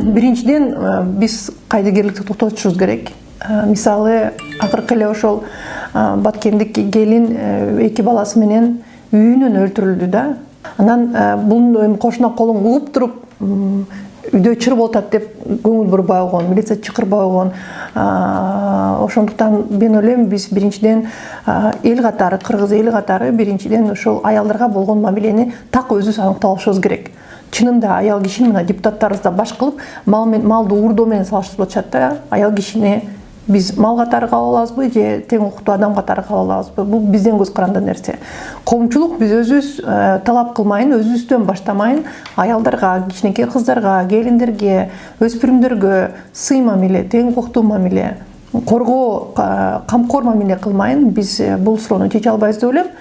Биринчиден биз кайдыгерликти токтотушубуз керек. Мисалы акыркы эле ошол баткендик келин 2 баласы менен үйүнөн өлтүрүлдү да. Анан бунун эми кошуна колун угуп туруп үйдө чыр болуп атат деп көңүл бурбай койгон, милиция чакырбай койгон. Ошондуктан мен ойлойм, биз биринчиден эл катары, кыргыз эли катары биринчиден ошол аялдарга болгон мамилени так өзүбүз аныктап алышыбыз керек. Чынында аял кишини мына депутаттарыбыз да баш кылып малды уурдоо менен салыштырып атышат да. Аял кишини биз мал катары кабыл алабызбы же тең укуктуу адам катары кабыл алабызбы? Бул бизден көз каранды нерсе. Коомчулук биз өзүбүз талап кылмайын, өзүбүздөн баштамайын, аялдарга, кичинекей кыздарга, келиндерге, өспүрүмдөргө сый мамиле, тең укуктуу мамиле, коргоо, камкор мамиле кылмайын, биз бул суроону чече албайбыз деп ойлойм.